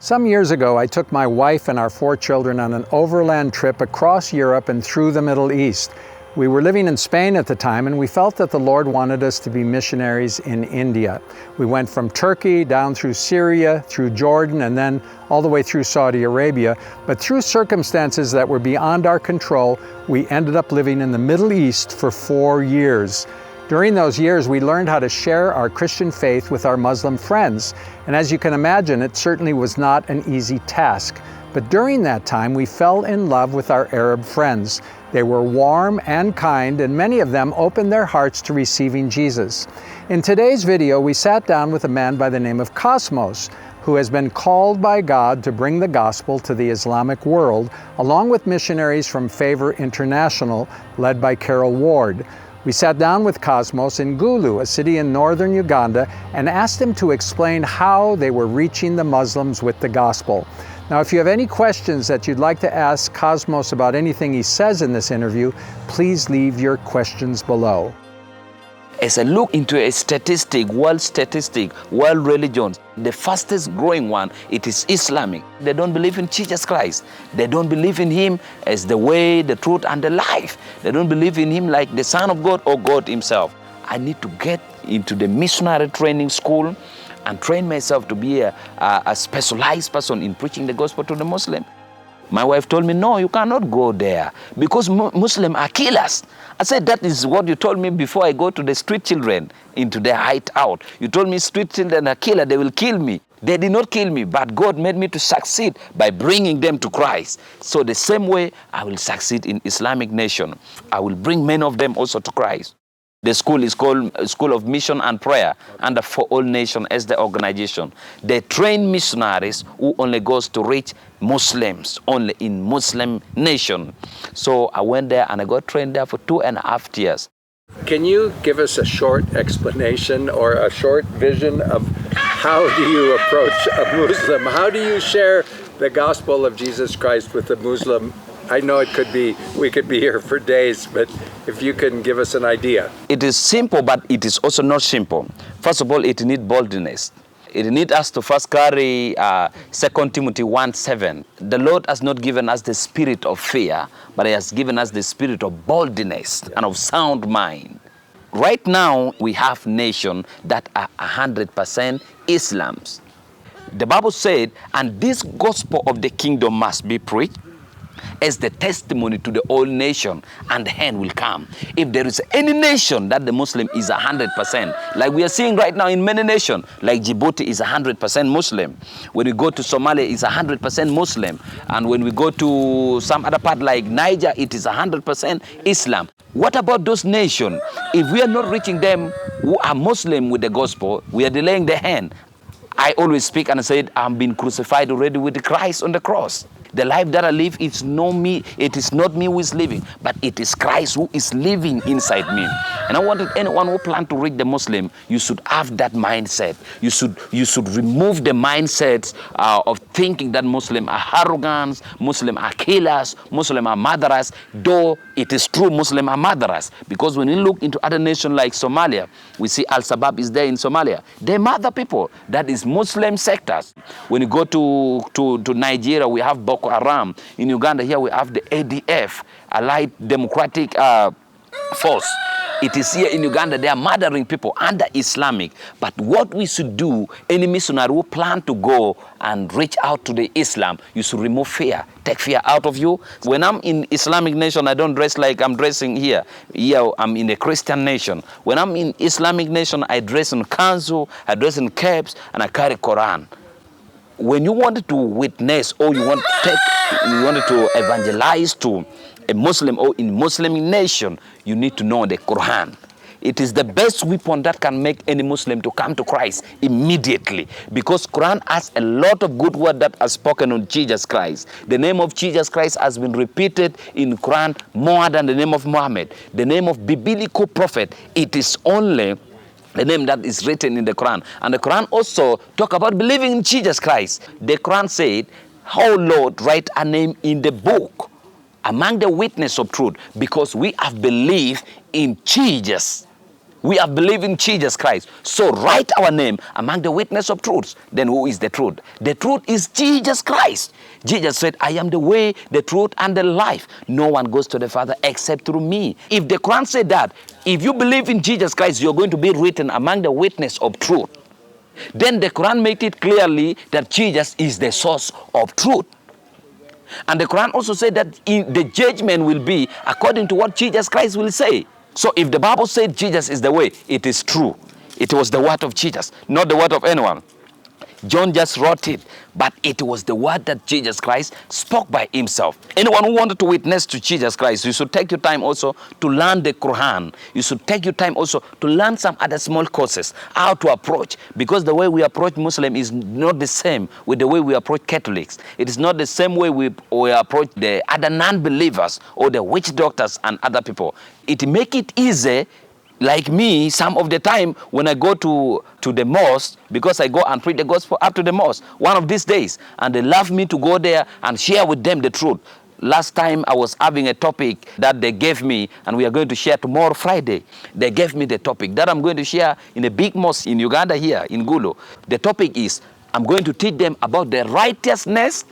Some years ago, I took my wife and our 4 children on an overland trip across Europe and through the Middle East. We were living in Spain at the time, and we felt that the Lord wanted us to be missionaries in India. We went from Turkey down through Syria, through Jordan, and then all the way through Saudi Arabia. But through circumstances that were beyond our control, we ended up living in the Middle East for 4 years. During those years, we learned how to share our Christian faith with our Muslim friends. And as you can imagine, it certainly was not an easy task. But during that time, we fell in love with our Arab friends. They were warm and kind, and many of them opened their hearts to receiving Jesus. In today's video, we sat down with a man by the name of Cosmos, who has been called by God to bring the gospel to the Islamic world, along with missionaries from Favor International, led by Carol Ward. We sat down with Cosmos in Gulu, a city in northern Uganda, and asked him to explain how they were reaching the Muslims with the gospel. Now, if you have any questions that you'd like to ask Cosmos about anything he says in this interview, please leave your questions below. As I look into a world religions, the fastest growing one, it is Islamic. They don't believe in Jesus Christ. They don't believe in Him as the way, the truth, and the life. They don't believe in Him like the Son of God or God Himself. I need to get into the missionary training school and train myself to be a specialized person in preaching the gospel to the Muslim. My wife told me, no, you cannot go there because Muslims are killers. I said, that is what you told me before I go to the street children into their hideout. You told me street children are killers, they will kill me. They did not kill me, but God made me to succeed by bringing them to Christ. So the same way I will succeed in Islamic nation. I will bring many of them also to Christ. The school is called School of Mission and Prayer, and For All Nations as the organization. They train missionaries who only goes to reach Muslims, only in Muslim nation. So I went there and I got trained there for 2.5 years. Can you give us a short explanation or a short vision of how do you approach a Muslim? How do you share the gospel of Jesus Christ with a Muslim? I know we could be here for days, but if you can give us an idea. It is simple, but it is also not simple. First of all, it needs boldness. It needs us to first carry 2 Timothy 1:7. The Lord has not given us the spirit of fear, but He has given us the spirit of boldness and of sound mind. Right now, we have nations that are 100% Islams. The Bible said, and this gospel of the kingdom must be preached as the testimony to the whole nation, and the end will come. If there is any nation that the Muslim is 100%, like we are seeing right now in many nations, like Djibouti is 100% Muslim. When we go to Somalia, it's 100% Muslim. And when we go to some other part like Niger, it is 100% Islam. What about those nations? If we are not reaching them who are Muslim with the gospel, we are delaying the end. I always speak and I said, I'm being crucified already with Christ on the cross. The life that I live, it's not me. It is not me who is living, but it is Christ who is living inside me. And I wanted anyone who plans to reach the Muslim, you should have that mindset. You should remove the mindset of thinking that Muslims are arrogant, Muslims are killers, Muslims are murderers, though it is true Muslims are murderers. Because when we look into other nations like Somalia, we see Al-Shabaab is there in Somalia. They murder people. That is Muslim sectors. When you go to Nigeria, we have Boko Haram. In Uganda, here we have the ADF, Allied Democratic Force. It is here in Uganda, they are murdering people under Islamic. But what we should do, any missionary who plan to go and reach out to the Islam, you should remove fear. Take fear out of you. When I'm in Islamic nation, I don't dress like I'm dressing here. Here, I'm in a Christian nation. When I'm in Islamic nation, I dress in kanzu, I dress in capes, and I carry Quran. When you wanted to witness or you wanted to evangelize to a Muslim or in Muslim nation, you need to know the Quran. It is the best weapon that can make any Muslim to come to Christ immediately, because Quran has a lot of good word that are spoken on Jesus Christ. The name of Jesus Christ has been repeated in Quran more than the name of Muhammad. The name of biblical prophet, it is only the name that is written in the Quran. And the Quran also talk about believing in Jesus Christ. The Quran said, "Oh Lord, write a name in the book among the witness of truth, because we have believed in Jesus." We have believed in Jesus Christ. So write our name among the witness of truths. Then who is the truth? The truth is Jesus Christ. Jesus said, I am the way, the truth, and the life. No one goes to the Father except through me. If the Quran said that, if you believe in Jesus Christ, you're going to be written among the witness of truth. Then the Quran made it clearly that Jesus is the source of truth. And the Quran also said that the judgment will be according to what Jesus Christ will say. So if the Bible said Jesus is the way, it is true. It was the word of Jesus, not the word of anyone. John just wrote it, but it was the word that Jesus Christ spoke by himself. Anyone who wanted to witness to Jesus Christ, you should take your time also to learn the Quran. You should take your time also to learn some other small courses, how to approach. Because the way we approach Muslim is not the same with the way we approach Catholics. It is not the same way we approach the other non-believers or the witch doctors and other people. It make it easy. Like me, some of the time when I go to the mosque, because I go and preach the gospel up to the mosque, one of these days, and they love me to go there and share with them the truth. Last time I was having a topic that they gave me, and we are going to share tomorrow, Friday. They gave me the topic that I'm going to share in a big mosque in Uganda here, in Gulu. The topic is, I'm going to teach them about the righteousness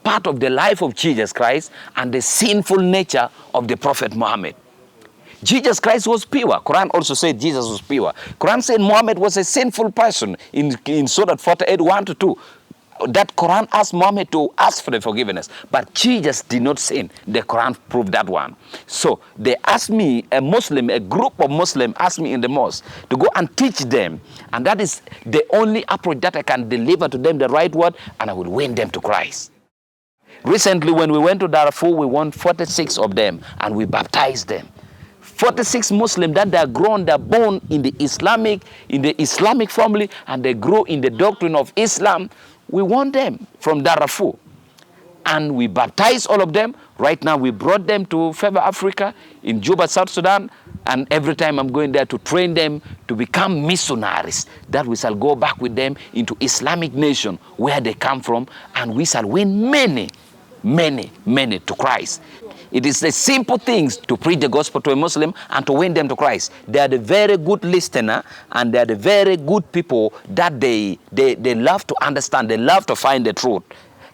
part of the life of Jesus Christ and the sinful nature of the Prophet Muhammad. Jesus Christ was pure. Quran also said Jesus was pure. Quran said Muhammad was a sinful person in Surah 48, 1-2. That Quran asked Muhammad to ask for the forgiveness. But Jesus did not sin. The Quran proved that one. So they asked me, a Muslim, a group of Muslims asked me in the mosque to go and teach them. And that is the only approach that I can deliver to them the right word, and I will win them to Christ. Recently, when we went to Darfur, we won 46 of them, and we baptized them. 46 Muslims that they are grown, they are born in the Islamic family, and they grow in the doctrine of Islam. We won them from Darfur, and we baptized all of them. Right now, we brought them to Favour Africa in Juba, South Sudan, and every time I'm going there to train them to become missionaries, that we shall go back with them into Islamic nation where they come from, and we shall win many, many, many to Christ. It is the simple things to preach the gospel to a Muslim and to win them to Christ. They are the very good listener, and they are the very good people that they love to understand. They love to find the truth.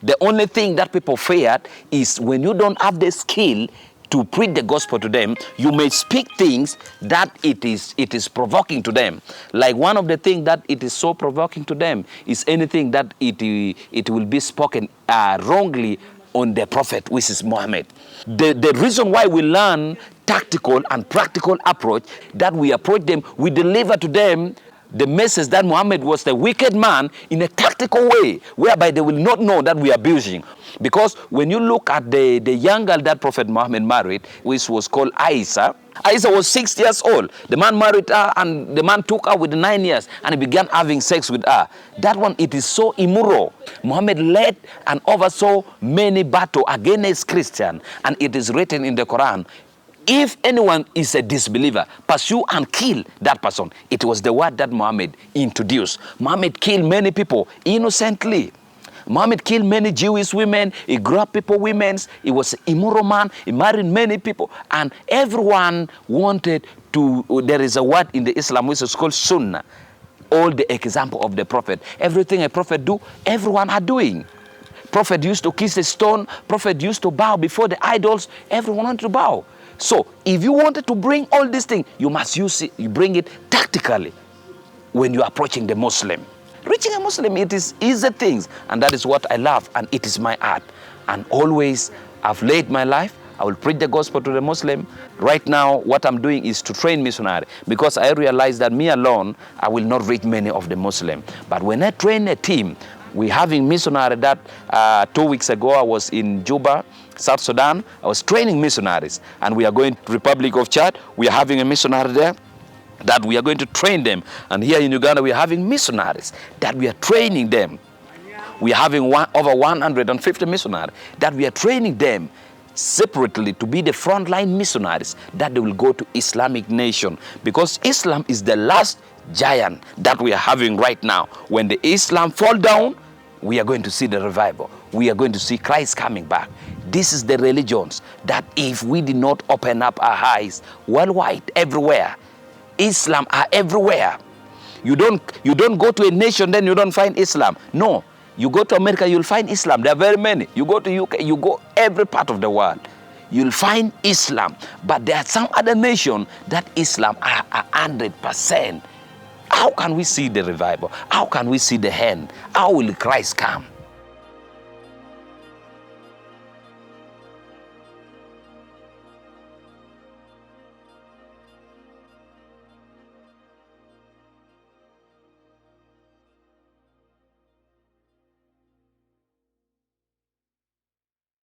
The only thing that people fear is when you don't have the skill to preach the gospel to them, you may speak things that it is provoking to them. Like one of the things that it is so provoking to them is anything that it will be spoken wrongly on the prophet, which is Muhammad. The reason why we learn tactical and practical approach, that we approach them, we deliver to them the message that Muhammad was the wicked man in a tactical way, whereby they will not know that we are abusing. Because when you look at the young girl that Prophet Muhammad married, which was called Aisha was 6 years old. The man married her, and the man took her with 9 years, and he began having sex with her. That one, it is so immoral. Muhammad led and oversaw many battles against Christians, and it is written in the Quran, if anyone is a disbeliever, pursue and kill that person. It was the word that Muhammad introduced. Muhammad killed many people innocently. Muhammad killed many Jewish women. He grabbed people, women. He was an immoral man. He married many people. And everyone wanted to, there is a word in the Islam which is called sunnah. All the example of the prophet. Everything a prophet do, everyone are doing. Prophet used to kiss the stone. Prophet used to bow before the idols. Everyone wanted to bow. So if you wanted to bring all these things, you must use it, you bring it tactically when you are approaching the Muslim. Reaching a Muslim, it is easy things, and that is what I love, and it is my art. And always I've laid my life, I will preach the gospel to the Muslim. Right now, what I'm doing is to train missionaries, because I realize that me alone, I will not reach many of the Muslim. But when I train a team, we're having missionary that 2 weeks ago, I was in Juba, South Sudan. I was training missionaries, and we are going to Republic of Chad. We are having a missionary there that we are going to train them. And here in Uganda, we are having missionaries that we are training them. We are having over 150 missionaries that we are training them separately to be the frontline missionaries that they will go to Islamic nation, because Islam is the last giant that we are having right now. When the Islam fall down, we are going to see the revival. We are going to see Christ coming back. This is the religions that if we did not open up our eyes worldwide, everywhere, Islam are everywhere. You don't go to a nation, then you don't find Islam. No. You go to America, you'll find Islam. There are very many. You go to UK, you go every part of the world, you'll find Islam. But there are some other nations that Islam are 100%. How can we see the revival? How can we see the end? How will Christ come?